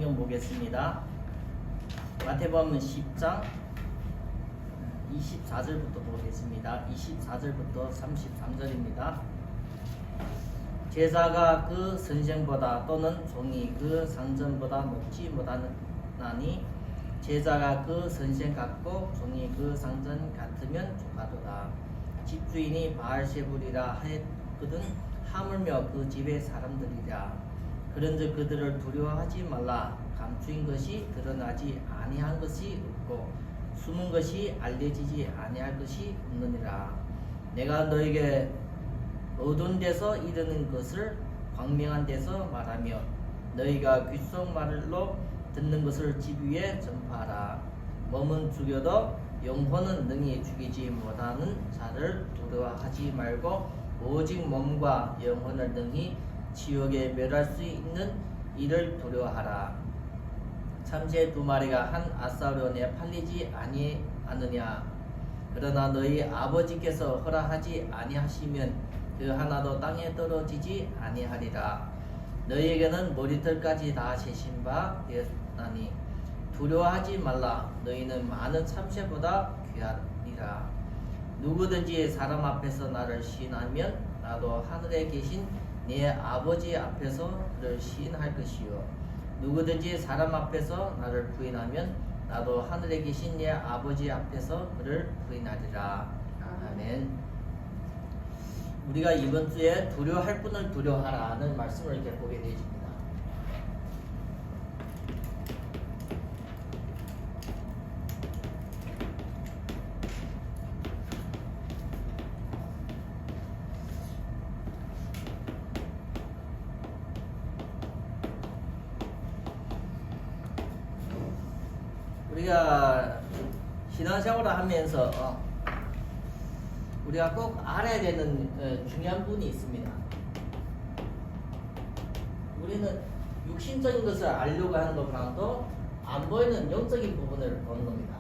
성경 보겠습니다. 마태복음 10장 24절부터 보겠습니다. 24절부터 33절입니다. 제사가 그 선생보다 또는 종이 그 상전보다 높지 못하나니 제사가 그 선생 같고 종이 그 상전 같으면 좋아도다. 집주인이 바알세불이라 하였거든 하물며 그 집의 사람들이라. 그런즉 그들을 두려워하지 말라. 감추인 것이 드러나지 아니한 것이 없고 숨은 것이 알려지지 아니할 것이 없느니라. 내가 너에게 어두운 데서 이르는 것을 광명한 데서 말하며 너희가 귓속말로 듣는 것을 집 위에 전파하라. 몸은 죽여도 영혼은 능히 죽이지 못하는 자를 두려워하지 말고 오직 몸과 영혼을 능히 지옥에 멸할 수 있는 이를 두려워하라. 참새 2마리가 한 아사론에 팔리지 아니하느냐. 그러나 너희 아버지께서 허락하지 아니하시면 그 하나도 땅에 떨어지지 아니하리라. 너희에게는 머리털까지 다 세신 바 되었나니 두려워하지 말라. 너희는 많은 참새보다 귀하리라. 누구든지 사람 앞에서 나를 시인하면 나도 하늘에 계신 네 아버지 앞에서 그를 시인할 것이요 누구든지 사람 앞에서 나를 부인하면 나도 하늘에 계신 네 아버지 앞에서 그를 부인하리라. 아멘. 우리가 이번 주에 두려워할 분을 두려워하라는 말씀을 이렇게 보게 되십니다. 우리가 신앙생활을 하면서 우리가 꼭 알아야 되는 중요한 분이 있습니다. 우리는 육신적인 것을 알려고 하는 것보다도 안 보이는 영적인 부분을 보는 겁니다.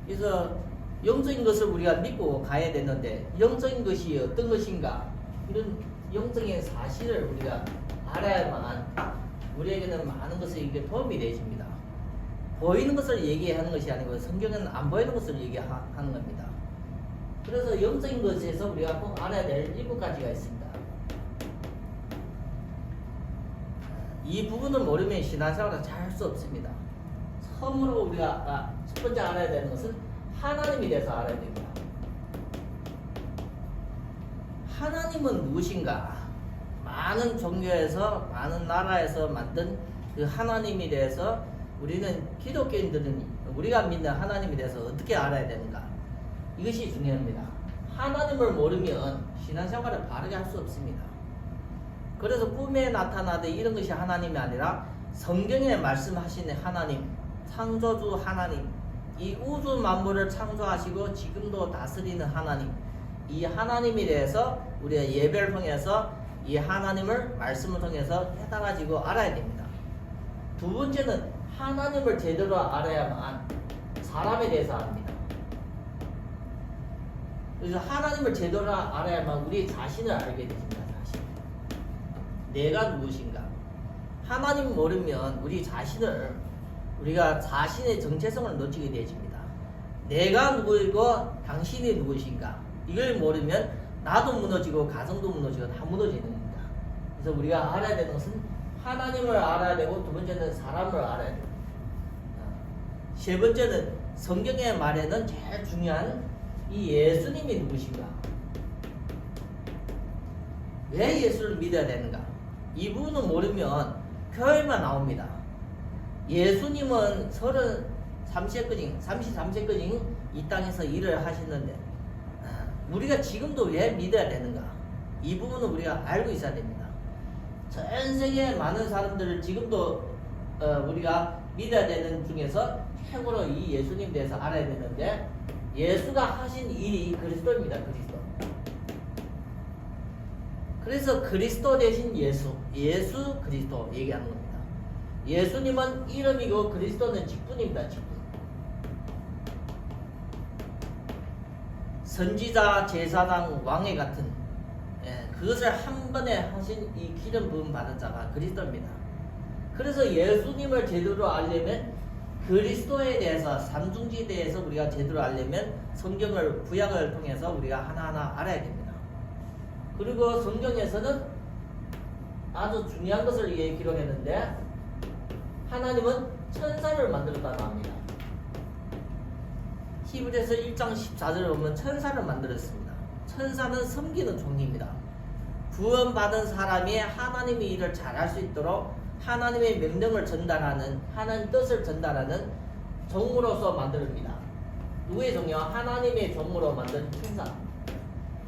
그래서 영적인 것을 우리가 믿고 가야 되는데 영적인 것이 어떤 것인가 이런 영적인 사실을 우리가 알아야만 우리에게는 많은 것을 이게 도움이 되십니다. 보이는 것을 얘기하는 것이 아니고 성경은 안 보이는 것을 얘기하는 겁니다. 그래서 영적인 것에서 우리가 꼭 알아야 될 7가지가 있습니다. 이 부분을 모르면 신앙생활을 잘 할 수 없습니다. 처음으로 우리가 첫 번째 알아야 되는 것은 하나님에 대해서 알아야 됩니다. 하나님은 누구신가? 많은 종교에서 많은 나라에서 만든 그 하나님에 대해서 우리는 기독교인들은 우리가 믿는 하나님에 대해서 어떻게 알아야 되는가? 이것이 중요합니다. 하나님을 모르면 신앙생활을 바르게 할 수 없습니다. 그래서 꿈에 나타나되 이런 것이 하나님이 아니라 성경에 말씀하시는 하나님, 창조주 하나님, 이 우주 만물을 창조하시고 지금도 다스리는 하나님, 이 하나님에 대해서 우리가 예배를 통해서 이 하나님을 말씀을 통해서 깨달아지고 알아야 됩니다. 두 번째는 하나님을 제대로 알아야만 사람에 대해서 압니다. 그래서 하나님을 제대로 알아야만 우리 자신을 알게 됩니다. 자신. 내가 누구신가? 하나님 모르면 우리 자신을 우리가 자신의 정체성을 놓치게 되어집니다. 내가 누구이고 당신이 누구신가? 이걸 모르면 나도 무너지고 가정도 무너지고 다 무너지는 겁니다. 그래서 우리가 알아야 되는 것은 하나님을 알아야 되고 두 번째는 사람을 알아야 되고 세 번째는 성경의 말에는 제일 중요한 이 예수님이 누구신가? 왜 예수를 믿어야 되는가? 이 부분을 모르면 교회만 나옵니다. 예수님은 33세까지 이 땅에서 일을 하시는데 우리가 지금도 왜 믿어야 되는가? 이 부분은 우리가 알고 있어야 됩니다. 전 세계 많은 사람들을 지금도 우리가 믿어야 되는 중에서 최고로 이 예수님 대해서 알아야 되는데 예수가 하신 일이 그리스도입니다. 그리스도. 그래서 그리스도 대신 예수 그리스도 얘기하는 겁니다. 예수님은 이름이고 그리스도는 직분입니다. 직분. 선지자, 제사장, 왕의 같은 그것을 한 번에 하신 이 기름 부음 받은 자가 그리스도입니다. 그래서 예수님을 제대로 알려면 그리스도에 대해서 삼중지에 대해서 우리가 제대로 알려면 성경을 구약을 통해서 우리가 하나하나 알아야 됩니다. 그리고 성경에서는 아주 중요한 것을 기록했는데 하나님은 천사를 만들었다고 합니다. 히브리서 1장 14절을 보면 천사를 만들었습니다. 천사는 섬기는 종입니다. 구원받은 사람이 하나님의 일을 잘할 수 있도록 하나님의 명령을 전달하는, 하나님 뜻을 전달하는 종으로서 만듭니다. 누구의 종이요? 하나님의 종으로 만든 천사.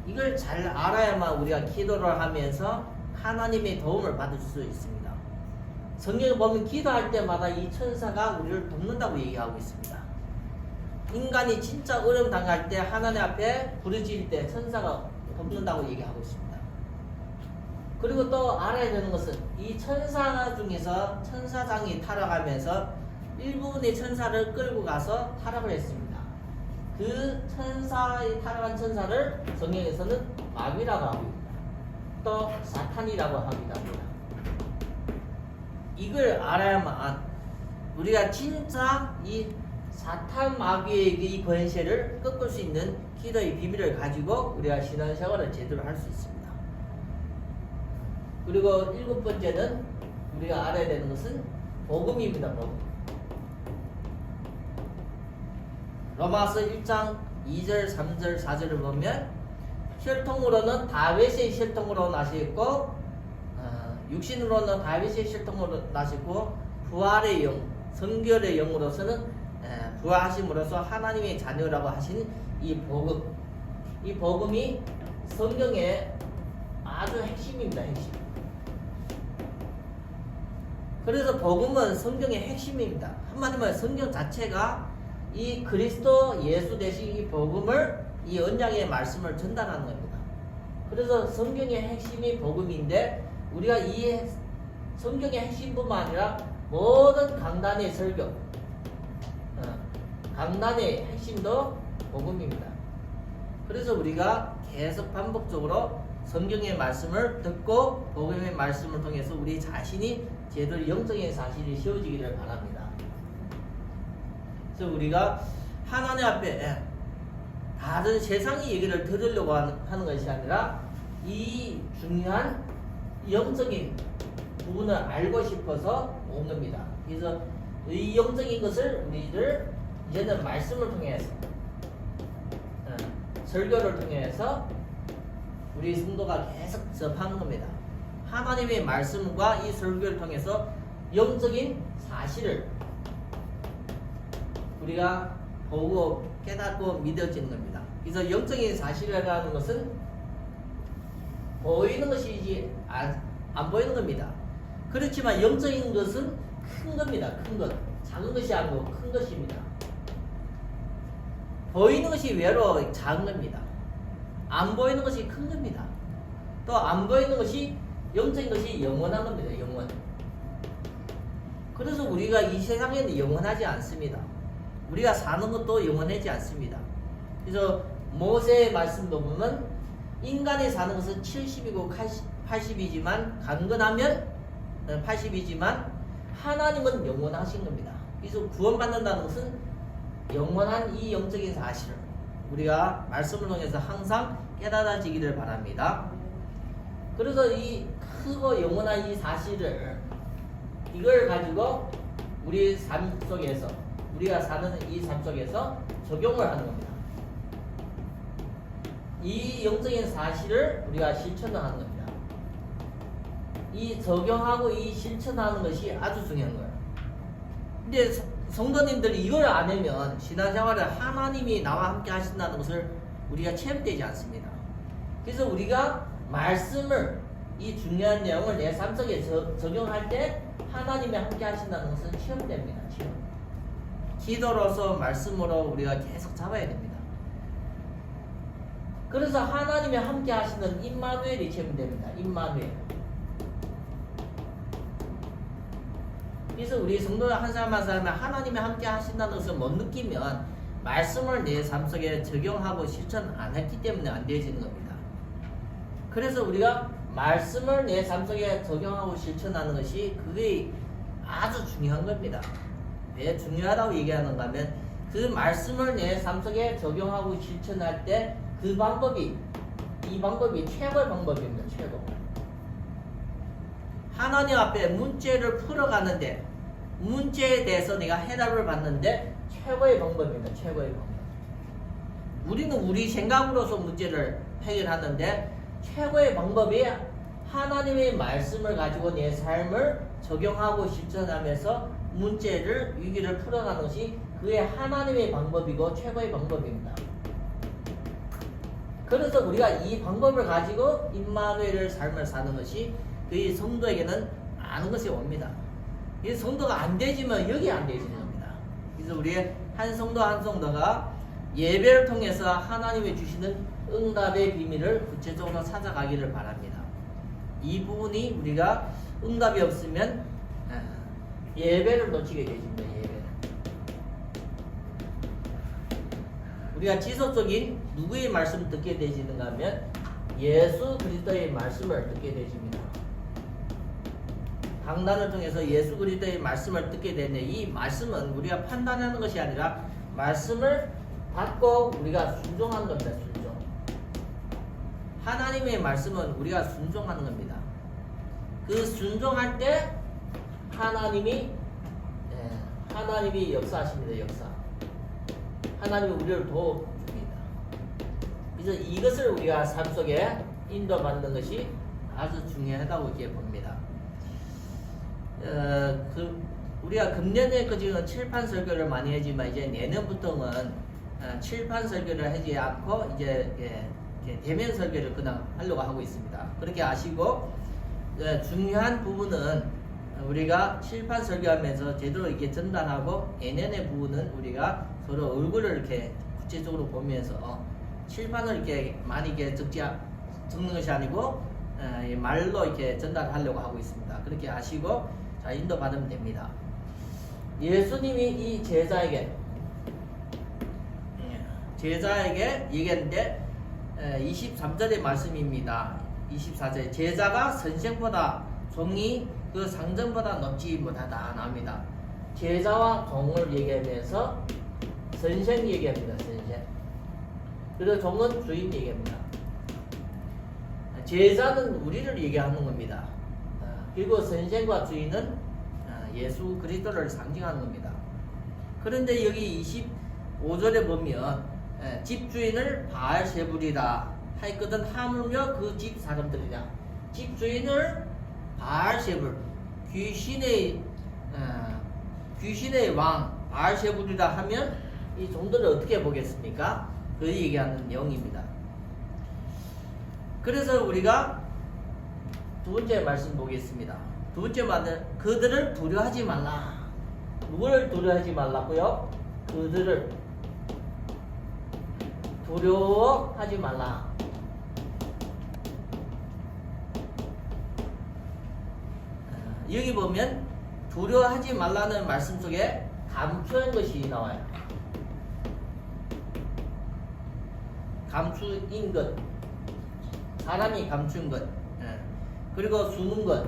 이걸 잘 알아야만 우리가 기도를 하면서 하나님의 도움을 받을 수 있습니다. 성경에 보면 기도할 때마다 이 천사가 우리를 돕는다고 얘기하고 있습니다. 인간이 진짜 어려움 당할 때 하나님 앞에 부르짖을 때 천사가 돕는다고 얘기하고 있습니다. 그리고 또 알아야 되는 것은 이 천사 중에서 천사장이 타락하면서 일부분의 천사를 끌고 가서 타락을 했습니다. 그 천사의 타락한 천사를 성경에서는 마귀라고 하고 있습니다. 또 사탄이라고 합니다. 이걸 알아야만 우리가 진짜 이 사탄 마귀의 이 권세를 꺾을 수 있는 기도의 비밀을 가지고 우리가 신앙생활을 제대로 할 수 있습니다. 그리고 7번째는 우리가 알아야 되는 것은 복음입니다. 복음. 로마서 1장 2절, 3절, 4절을 보면 혈통으로는 다윗의 혈통으로 나셨고 육신으로는 다윗의 혈통으로 나셨고 부활의 영, 성결의 영으로서는 부활하심으로써 하나님의 자녀라고 하신 이 복음. 이 복음이 성경의 아주 핵심입니다. 핵심. 그래서 복음은 성경의 핵심입니다. 한마디로 성경 자체가 이 그리스도 예수 대신 이 복음을, 이 언약의 말씀을 전달하는 겁니다. 그래서 성경의 핵심이 복음인데 우리가 이 성경의 핵심뿐만 아니라 모든 강단의 설교, 강단의 핵심도 복음입니다. 그래서 우리가 계속 반복적으로 성경의 말씀을 듣고 복음의 말씀을 통해서 우리 자신이 제대로 영적인 사실이 세워지기를 바랍니다. 그래서 우리가 하나님 앞에 다른 세상의 얘기를 들으려고 하는 것이 아니라 이 중요한 영적인 부분을 알고 싶어서 온 겁니다. 그래서 이 영적인 것을 우리들 이제는 말씀을 통해서 설교를 통해서 우리 성도가 계속 접하는 겁니다. 하나님의 말씀과 이 설교를 통해서 영적인 사실을 우리가 보고 깨닫고 믿어지는 겁니다. 그래서 영적인 사실이라는 것은 보이는 것이지 안 보이는 겁니다. 그렇지만 영적인 것은 큰 겁니다. 큰 것. 작은 것이 아니고 큰 것입니다. 보이는 것이 외로 작은 겁니다. 안 보이는 것이 큰 겁니다. 또 안 보이는 것이 영적인 것이 영원한 겁니다. 영원. 그래서 우리가 이 세상에는 영원하지 않습니다. 우리가 사는 것도 영원하지 않습니다. 그래서 모세의 말씀도 보면 인간이 사는 것은 70이고 80이지만 강건하면 80이지만 하나님은 영원하신 겁니다. 그래서 구원받는다는 것은 영원한 이 영적인 사실을 우리가 말씀을 통해서 항상 깨달아지기를 바랍니다. 그래서 이 크고 영원한 이 사실을 이걸 가지고 우리 삶 속에서 우리가 사는 이 삶 속에서 적용을 하는 겁니다. 이 영적인 사실을 우리가 실천을 하는 겁니다. 이 적용하고 이 실천하는 것이 아주 중요한 거예요. 근데 성도님들이 이걸 안 하면 신앙생활을 하나님이 나와 함께 하신다는 것을 우리가 체험되지 않습니다. 그래서 우리가 말씀을 이 중요한 내용을 내 삶 속에 적용할 때 하나님이 함께 하신다는 것은 체험됩니다. 체험. 기도로서 말씀으로 우리가 계속 잡아야 됩니다. 그래서 하나님이 함께 하시는 임마누엘이 체험됩니다. 임마누엘. 그래서 우리 성도 한 사람 한 사람이 하나님이 함께 하신다는 것을 못 느끼면 말씀을 내 삶 속에 적용하고 실천 안 했기 때문에 안 되어지는 겁니다. 그래서 우리가 말씀을 내 삶 속에 적용하고 실천하는 것이 그게 아주 중요한 겁니다. 왜 중요하다고 얘기하는가 하면 그 말씀을 내 삶 속에 적용하고 실천할 때 그 방법이 이 방법이 최고의 방법입니다. 최고. 하나님 앞에 문제를 풀어가는데 문제에 대해서 내가 해답을 받는데 최고의 방법입니다. 최고의 방법. 우리는 우리 생각으로서 문제를 해결하는데 최고의 방법이 하나님의 말씀을 가지고 내 삶을 적용하고 실천하면서 문제를 위기를 풀어가는 것이 그의 하나님의 방법이고 최고의 방법입니다. 그래서 우리가 이 방법을 가지고 임마누엘의 삶을 사는 것이 그의 성도에게는 많은 것이 옵니다. 이 성도가 안 되지만 여기 안 되지는 겁니다. 그래서 우리의 한 성도 한 성도가 예배를 통해서 하나님이 주시는 응답의 비밀을 구체적으로 찾아가기를 바랍니다. 이 부분이 우리가 응답이 없으면 예배를 놓치게 되십니다. 예배를. 우리가 지속적인 누구의 말씀을 듣게 되시는가 하면 예수 그리스도의 말씀을 듣게 되십니다. 강단을 통해서 예수 그리스도의 말씀을 듣게 되는데 이 말씀은 우리가 판단하는 것이 아니라 말씀을 받고 우리가 순종하는 겁니다. 순종. 하나님의 말씀은 우리가 순종하는 겁니다. 그 순종할 때 하나님이 역사하십니다. 역사. 하나님이 우리를 도와줍니다. 그래서 이것을 우리가 삶 속에 인도받는 것이 아주 중요하다고 이렇게 봅니다. 우리가 금년에 지금 칠판 설교를 많이 하지만 이제 내년부터는 칠판 설교를 하지 않고 이제 대면 설교를 그냥 하려고 하고 있습니다. 그렇게 아시고 중요한 부분은 우리가 칠판 설교하면서 제대로 이렇게 전달하고 내년의 부분은 우리가 서로 얼굴을 이렇게 구체적으로 보면서 칠판을 이렇게 많이 이렇게 적는 것이 아니고 말로 이렇게 전달하려고 하고 있습니다. 그렇게 아시고 자 인도 받으면 됩니다. 예수님이 이 제자에게 얘기했는데 23절의 말씀입니다. 24절 제자가 선생보다 종이 그 상전보다 높지 못하다 나옵니다. 제자와 종을 얘기하면서 선생 얘기합니다. 선생. 그리고 종은 주인 얘기합니다. 제자는 우리를 얘기하는 겁니다. 그리고 선생과 주인은 예수 그리스도를 상징하는 겁니다. 그런데 여기 25절에 보면 집주인을 바알세불이라 하였거든 하물며 그 집 사람들이라. 집주인을 바알세불 귀신의 왕 바알세불이라 하면 이 종들을 어떻게 보겠습니까? 그 얘기하는 내용입니다. 그래서 우리가 두 번째 말씀 보겠습니다. 두 번째 말은 그들을 두려워하지 말라. 누구를 두려워하지 말라고요? 그들을 두려워하지 말라. 여기 보면 두려워하지 말라는 말씀 속에 감추는 것이 나와요. 감추인 것, 사람이 감춘 것, 그리고 숨은 것.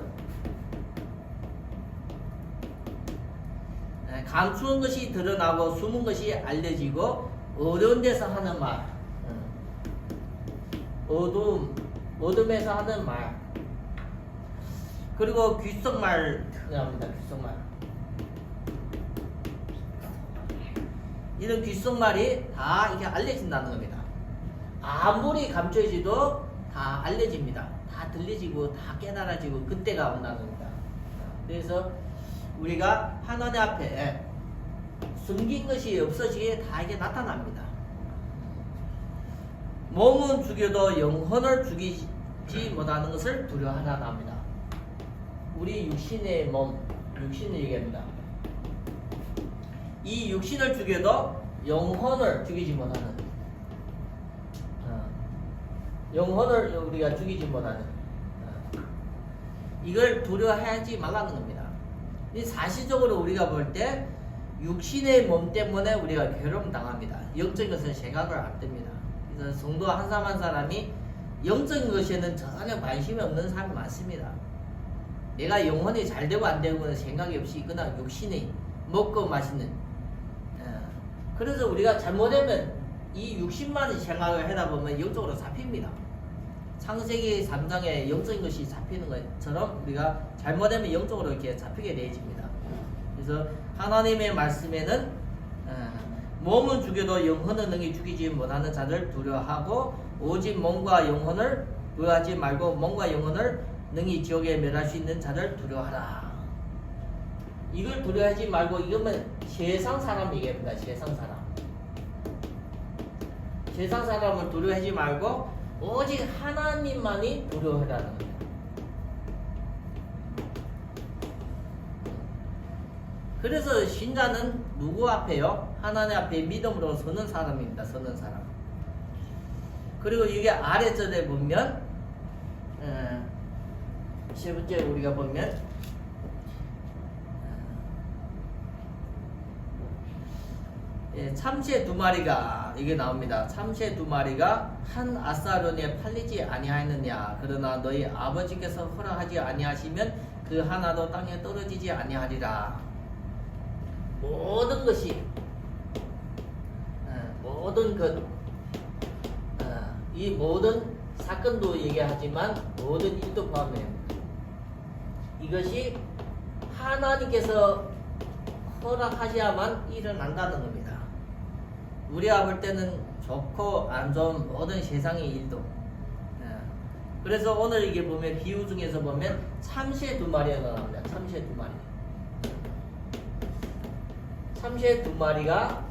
감추는 것이 드러나고 숨은 것이 알려지고 어두운 데서 하는 말, 어둠에서 하는 말, 그리고 귓속말 나옵니다. 귓속말. 이런 귓속말이 다 이렇게 알려진다는 겁니다. 아무리 감춰지도 다 알려집니다. 다 들려지고 다 깨달아지고 그때가 온다는 겁니다. 그래서 우리가 하나님 앞에 숨긴 것이 없어지게 다 이게 나타납니다. 몸은 죽여도 영혼을 죽이지 못하는 것을 두려워하라 합니다. 우리 육신의 몸, 육신을 얘기합니다. 이 육신을 죽여도 영혼을 죽이지 못하는, 영혼을 우리가 죽이지 못하는, 이걸 두려워하지 말라는 겁니다. 사실적으로 우리가 볼 때 육신의 몸 때문에 우리가 괴로움 당합니다. 영적인 것은 생각을 안 듭니다. 그래서 성도 한 사람 한 사람이 영적인 것에는 전혀 관심이 없는 사람이 많습니다. 내가 영혼이 잘 되고 안 되고는 생각이 없이 그냥 육신의 먹고 마시는. 그래서 우리가 잘못하면 이 육신만 생각을 하다 보면 영적으로 잡힙니다. 창세기 3장에 영적인 것이 잡히는 것처럼 우리가 잘못하면 영적으로 이렇게 잡히게 되어집니다. 그래서 하나님의 말씀에는 몸은 죽여도 영혼은 능히 죽이지 못하는 자들 두려워하고 오직 몸과 영혼을 두려워하지 말고 몸과 영혼을 능히 지옥에 멸할 수 있는 자들 두려워하라. 이걸 두려워하지 말고 이거면 세상 사람 얘기합니다. 세상 사람. 세상 사람을 두려워하지 말고 오직 하나님만이 두려워하라는 겁니다. 그래서 신자는 누구 앞에요? 하나님 앞에 믿음으로 서는 사람입니다. 서는 사람. 그리고 이게 아래절에 보면 세 번째 우리가 보면 참새 두 마리가 이게 나옵니다. 참새 두 마리가 한 아사론에 팔리지 아니하였느냐. 그러나 너희 아버지께서 허락하지 아니하시면 그 하나도 땅에 떨어지지 아니하리라. 모든 것이 모든 것 이 모든 사건도 얘기하지만 모든 일도 포함해요. 이것이 하나님께서 허락하셔야만 일어난다는 겁니다. 우리가 볼 때는 좋고 안 좋은 모든 세상의 일도. 그래서 오늘 이게 보면 비유 중에서 보면 참새 두 마리가 나옵니다. 참새 두 마리. 참새 두 마리가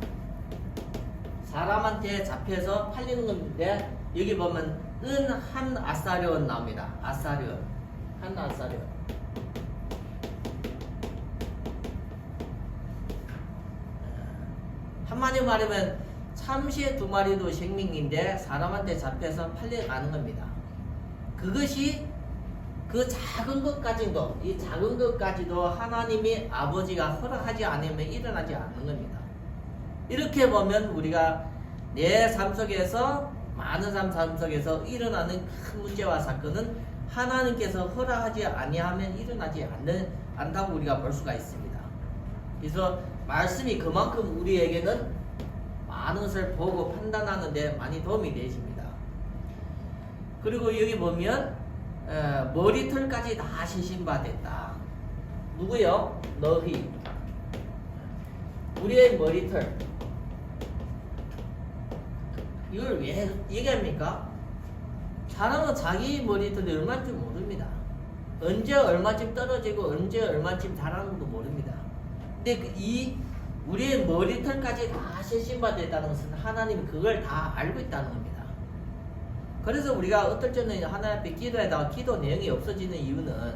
사람한테 잡혀서 팔리는 건데 여기 보면 은 한 아사리온 나옵니다. 아사리온. 한 아사리온. 한마디로 말하면 참새 두 마리도 생명인데 사람한테 잡혀서 팔려가는 겁니다. 그것이 그 작은 것까지도 이 작은 것까지도 하나님이 아버지가 허락하지 않으면 일어나지 않는 겁니다. 이렇게 보면 우리가 내 삶 속에서 많은 삶 속에서 일어나는 큰 문제와 사건은 하나님께서 허락하지 아니하면 일어나지 않다고 우리가 볼 수가 있습니다. 그래서 말씀이 그만큼 우리에게는 많은 것을 보고 판단하는 데 많이 도움이 되십니다. 그리고 여기 보면 머리털까지 다 신신받았다. 누구요? 너희. 우리의 머리털. 이걸 왜 얘기합니까? 사람은 자기 머리털이 얼마쯤 모릅니다. 언제 얼마쯤 떨어지고 언제 얼마쯤 자라는지도 모릅니다. 근데 이 우리의 머리털까지 다 신신받았다는 것은 하나님이 그걸 다 알고 있다는 겁니다. 그래서 우리가 어떨 때는 하나님 앞에 기도하다가 기도 내용이 없어지는 이유는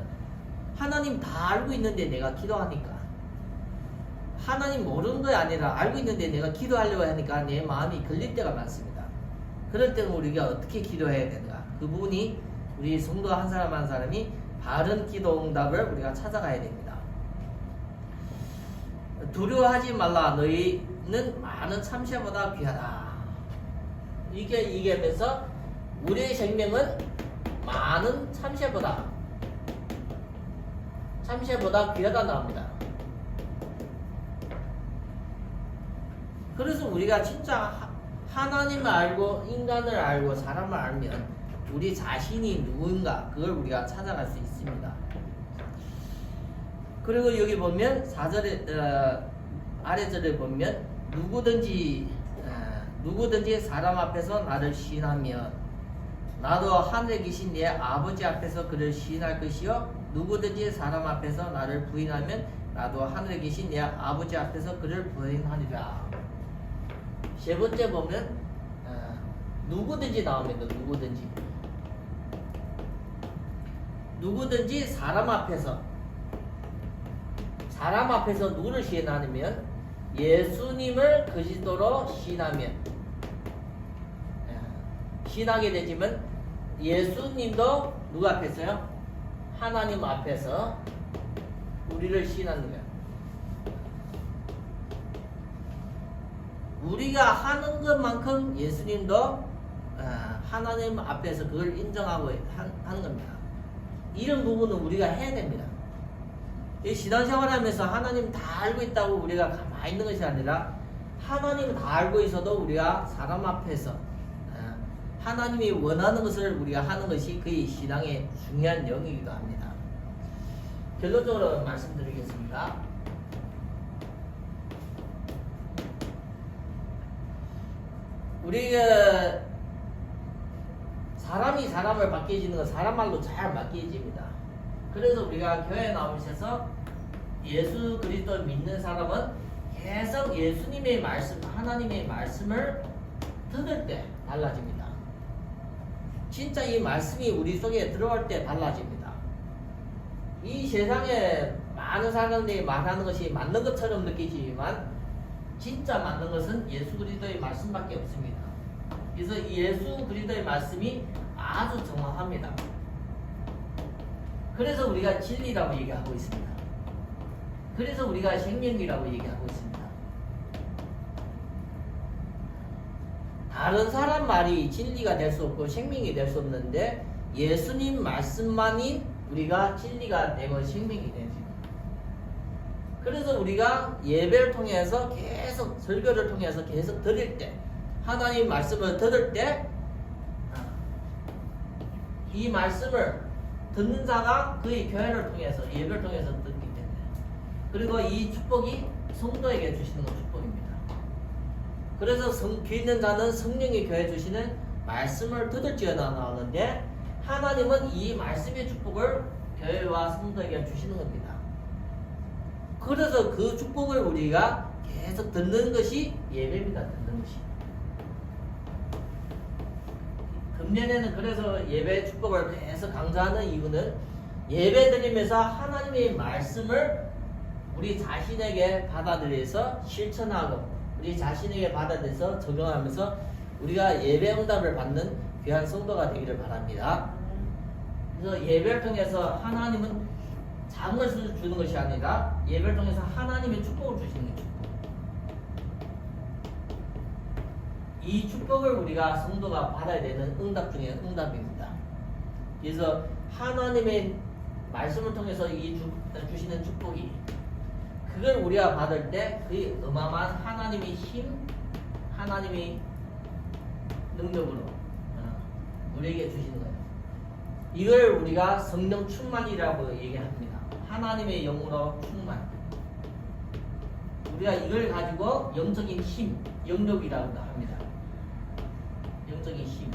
하나님 다 알고 있는데 내가 기도하니까, 하나님 모르는 게 아니라 알고 있는데 내가 기도하려고 하니까 내 마음이 걸릴 때가 많습니다. 그럴 때는 우리가 어떻게 기도해야 되는가? 그 부분이 우리 성도 한 사람 한 사람이 바른 기도 응답을 우리가 찾아가야 됩니다. 두려워하지 말라. 너희는 많은 참새보다 귀하다. 이게 얘기하면서 우리의 생명은 많은 참새보다 귀하다 나옵니다. 그래서 우리가 진짜 하나님을 알고 인간을 알고 사람을 알면 우리 자신이 누구인가 그걸 우리가 찾아갈 수 있습니다. 그리고 여기 보면 4절에 아래절에 보면 누구든지 사람 앞에서 나를 시인하면 나도 하늘에 계신 내 아버지 앞에서 그를 시인할 것이요 누구든지 사람 앞에서 나를 부인하면 나도 하늘에 계신 내 아버지 앞에서 그를 부인하리라. 세 번째 보면 누구든지 나옵니다. 누구든지 사람 앞에서 누구를 시인하면 예수님을 그리스도로 시인하면 시인하게 되지만 예수님도 누구 앞에서요? 하나님 앞에서 우리를 시인하는 거예요. 우리가 하는 것만큼 예수님도 하나님 앞에서 그걸 인정하고 하는 겁니다. 이런 부분은 우리가 해야 됩니다. 이 신앙생활하면서 하나님 다 알고 있다고 우리가 가만히 있는 것이 아니라 하나님 다 알고 있어도 우리가 사람 앞에서 하나님이 원하는 것을 우리가 하는 것이 그의 신앙의 중요한 영역이기도 합니다. 결론적으로 말씀드리겠습니다. 우리가 사람이 사람을 바뀌어지는 건 사람 말로 잘 바뀌어집니다. 그래서 우리가 교회에 나오셔서 예수 그리스도 믿는 사람은 계속 예수님의 말씀, 하나님의 말씀을 들을 때 달라집니다. 진짜 이 말씀이 우리 속에 들어올 때 달라집니다. 이 세상에 많은 사람들이 말하는 것이 맞는 것처럼 느끼지만 진짜 맞는 것은 예수 그리스도의 말씀밖에 없습니다. 그래서 이 예수 그리스도의 말씀이 아주 정확합니다. 그래서 우리가 진리라고 얘기하고 있습니다. 그래서 우리가 생명이라고 얘기하고 있습니다. 다른 사람 말이 진리가 될 수 없고 생명이 될 수 없는데 예수님 말씀만이 우리가 진리가 되고 생명이 되죠. 그래서 우리가 예배를 통해서 계속 설교를 통해서 계속 들을 때 하나님 말씀을 들을 때 이 말씀을 듣는 자가 그의 교회를 통해서 예배를 통해서 듣기 때문에 그리고 이 축복이 성도에게 주시는 건 축복입니다. 그래서 귀 있는 자는 성령이 교회 주시는 말씀을 들을지어다 나오는데 하나님은 이 말씀의 축복을 교회와 성도에게 주시는 겁니다. 그래서 그 축복을 우리가 계속 듣는 것이 예배입니다. 듣는 것이. 금년에는 그래서 예배 축복을 계속 강조하는 이유는 예배 드리면서 하나님의 말씀을 우리 자신에게 받아들여서 실천하고 우리 자신에게 받아들여서 적용하면서 우리가 예배 응답을 받는 귀한 성도가 되기를 바랍니다. 그래서 예배를 통해서 하나님은 작은 것을 주는 것이 아니라 예배를 통해서 하나님의 축복을 주시는 거죠. 이 축복을 우리가 성도가 받아야 되는 응답 중에 응답입니다. 그래서 하나님의 말씀을 통해서 주시는 축복이 그걸 우리가 받을 때 그 어마어마한 하나님의 힘, 하나님의 능력으로 우리에게 주시는 거예요. 이걸 우리가 성령 충만이라고 얘기합니다. 하나님의 영으로 충만. 우리가 이걸 가지고 영적인 힘, 영력이라고 합니다. 영적인 힘.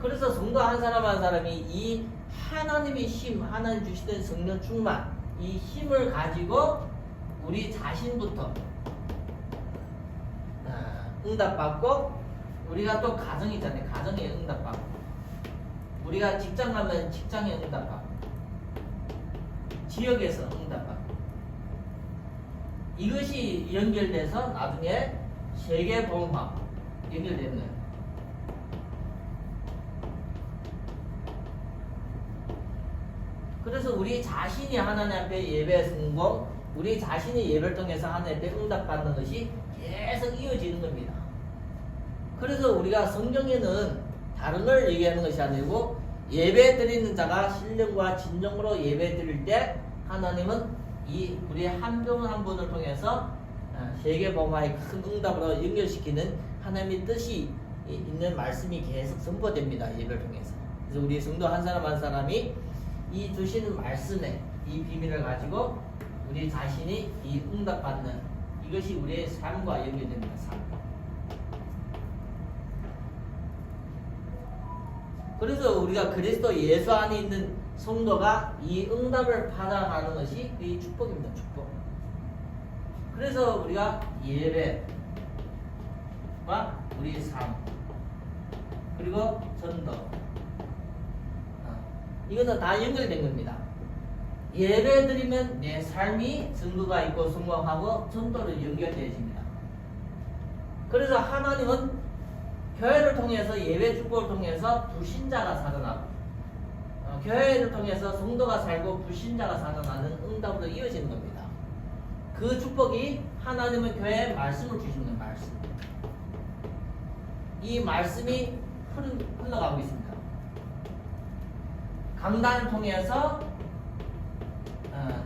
그래서 성도 한 사람 한 사람이 이 하나님의 힘, 하나님 주시는 성령 충만, 이 힘을 가지고 우리 자신부터 응답받고 우리가 또 가정이 있잖아요. 가정에 응답받고 우리가 직장 가면 직장에 응답받고 지역에서 응답받고 이것이 연결돼서 나중에 세계복음화 연결되는 거예요. 그래서 우리 자신이 하나님 앞에 예배 성공, 우리 자신이 예배를 통해서 하나님 앞에 응답받는 것이 계속 이어지는 겁니다. 그래서 우리가 성경에는 다른 걸 얘기하는 것이 아니고 예배 드리는 자가 신령과 진정으로 예배 드릴 때 하나님은 이 우리 한 분 한 분을 통해서 세계복음화의 큰 응답으로 연결시키는 하나님의 뜻이 있는 말씀이 계속 선포됩니다. 예배를 통해서. 그래서 우리 성도 한 사람 한 사람이 이 주시는 말씀에 이 비밀을 가지고 우리 자신이 이 응답받는 이것이 우리의 삶과 연결됩니다. 삶. 그래서 우리가 그리스도 예수 안에 있는 성도가 이 응답을 받아가는 것이 이 축복입니다. 축복. 그래서 우리가 예배와 우리 삶 그리고 전도 이거는 다 연결된 겁니다. 예배 드리면 내 삶이 증거가 있고 성공하고 전도로 연결되어집니다. 그래서 하나님은 교회를 통해서 예배 축복을 통해서 불신자가 살아나고 교회를 통해서 성도가 살고 불신자가 살아나는 응답으로 이어지는 겁니다. 그 축복이 하나님은 교회에 말씀을 주시는 거예요. 말씀. 이 말씀이 흘러가고 있습니다. 강단을 통해서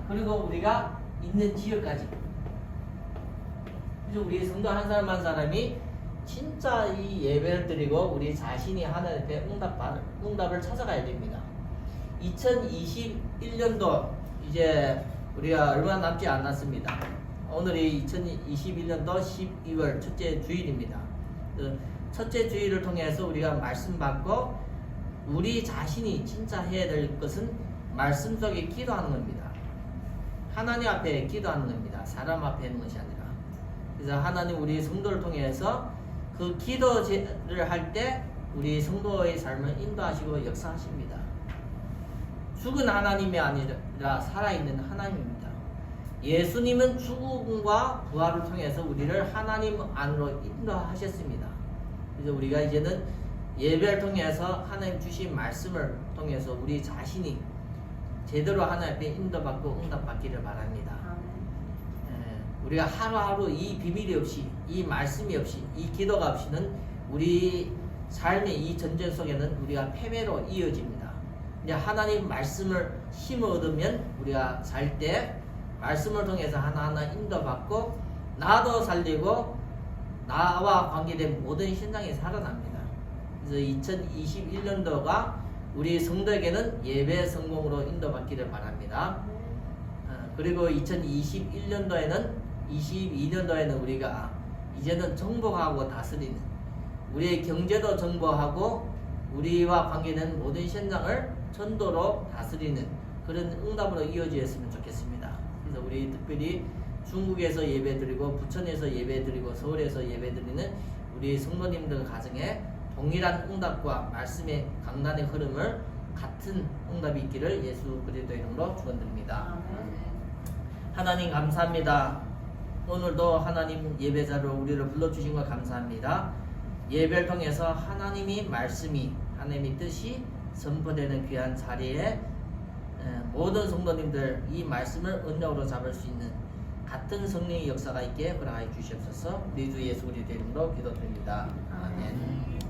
그리고 우리가 있는 지역까지. 그래서 우리 성도 한 사람 한 사람이 진짜 이 예배를 드리고 우리 자신이 하나님 앞에 응답을 찾아가야 됩니다. 2021년도 이제 우리가 얼마 남지 않았습니다. 오늘이 2021년도 12월 첫째 주일입니다. 그 첫째 주일을 통해서 우리가 말씀 받고 우리 자신이 진짜 해야 될 것은 말씀 속에 기도하는 겁니다. 하나님 앞에 기도하는 겁니다. 사람 앞에 있는 것이 아니라. 그래서 하나님 우리 성도를 통해서 그 기도를 할 때 우리 성도의 삶을 인도하시고 역사하십니다. 죽은 하나님이 아니라 살아있는 하나님입니다. 예수님은 죽음과 부활을 통해서 우리를 하나님 안으로 인도하셨습니다. 그래서 우리가 이제는 예배를 통해서 하나님 주신 말씀을 통해서 우리 자신이 제대로 하나님 앞에 인도받고 응답받기를 바랍니다. 우리가 하루하루 이 비밀이 없이, 이 말씀이 없이, 이 기도가 없이는 우리 삶의 이 전쟁 속에는 우리가 패배로 이어집니다. 이제 하나님 말씀을 힘을 얻으면 우리가 살 때 말씀을 통해서 하나하나 인도받고 나도 살리고 나와 관계된 모든 신앙이 살아납니다. 그래서 2021년도가 우리 성도에게는 예배 성공으로 인도받기를 바랍니다. 그리고 22년도에는 우리가 이제는 정복하고 다스리는, 우리의 경제도 정복하고 우리와 관계된 모든 현장을 전도로 다스리는 그런 응답으로 이어지었으면 좋겠습니다. 그래서 우리 특별히 중국에서 예배드리고 부천에서 예배드리고 서울에서 예배드리는 우리 성도님들 가정에 동일한 응답과 말씀의 강단의 흐름을 같은 응답이 있기를 예수 그리스도 이름으로 축원드립니다. 하나님 감사합니다. 오늘도 하나님 예배자로 우리를 불러주신 것 감사합니다. 예배를 통해서 하나님이 말씀이 하나님의 뜻이 선포되는 귀한 자리에 모든 성도님들 이 말씀을 언약으로 잡을 수 있는 같은 성령의 역사가 있게 허락하여 주시옵소서. 우리 주 예수 그리스도 이름으로 기도드립니다. 아멘.